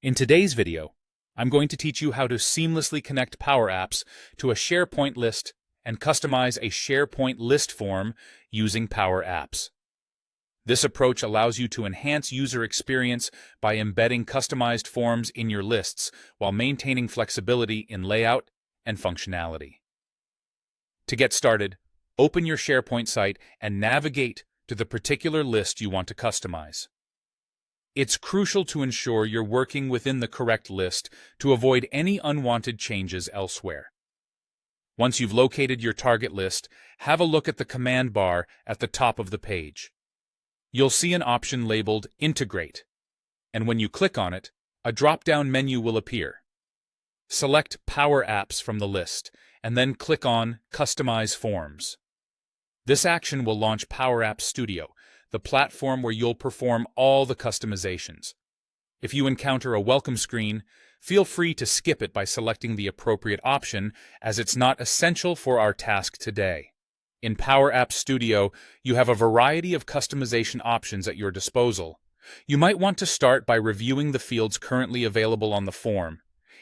In today's video, I'm going to teach you how to seamlessly connect Power Apps to a SharePoint list and customize a SharePoint list form using Power Apps. This approach allows you to enhance user experience by embedding customized forms in your lists while maintaining flexibility in layout and functionality. To get started, open your SharePoint site and navigate to the particular list you want to customize. It's crucial to ensure you're working within the correct list to avoid any unwanted changes elsewhere. Once you've located your target list, have a look at the command bar at the top of the page. You'll see an option labeled Integrate, and when you click on it, a drop-down menu will appear. Select Power Apps from the list, and then click on Customize Forms. This action will launch Power Apps Studio, the platform where you'll perform all the customizations. If you encounter a welcome screen, feel free to skip it by selecting the appropriate option, as it's not essential for our task today. In Power Apps Studio, you have a variety of customization options at your disposal. You might want to start by reviewing the fields currently available on the form.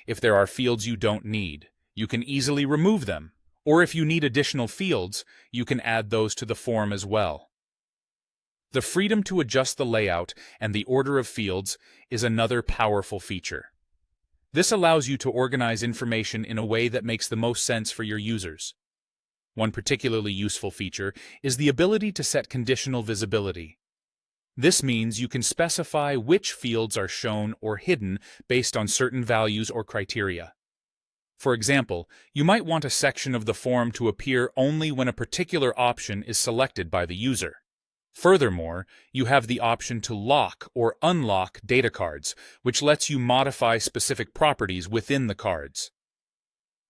If there are fields you don't need, you can easily remove them, or if you need additional fields, you can add those to the form as well. The freedom to adjust the layout and the order of fields is another powerful feature. This allows you to organize information in a way that makes the most sense for your users. One particularly useful feature is the ability to set conditional visibility. This means you can specify which fields are shown or hidden based on certain values or criteria. For example, you might want a section of the form to appear only when a particular option is selected by the user. Furthermore, you have the option to lock or unlock data cards, which lets you modify specific properties within the cards.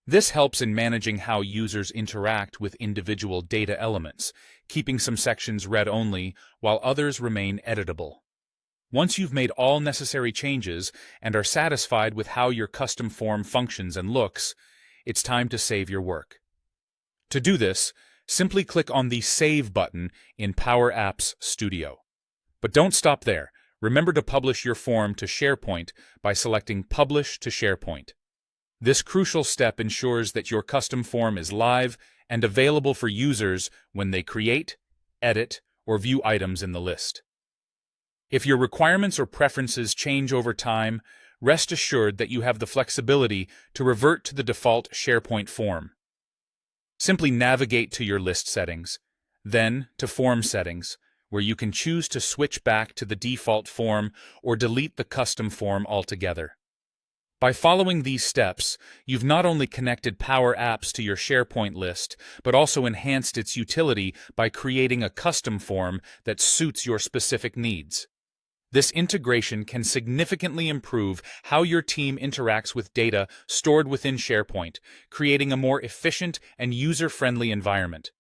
This helps in managing how users interact with individual data elements, keeping some sections read-only while others remain editable. Once you've made all necessary changes and are satisfied with how your custom form functions and looks, it's time to save your work. To do this, simply click on the Save button in Power Apps Studio. But don't stop there. Remember to publish your form to SharePoint by selecting Publish to SharePoint. This crucial step ensures that your custom form is live and available for users when they create, edit, or view items in the list. If your requirements or preferences change over time, rest assured that you have the flexibility to revert to the default SharePoint form. Simply navigate to your list settings, then to Form Settings, where you can choose to switch back to the default form or delete the custom form altogether. By following these steps, you've not only connected Power Apps to your SharePoint list, but also enhanced its utility by creating a custom form that suits your specific needs. This integration can significantly improve how your team interacts with data stored within SharePoint, creating a more efficient and user-friendly environment.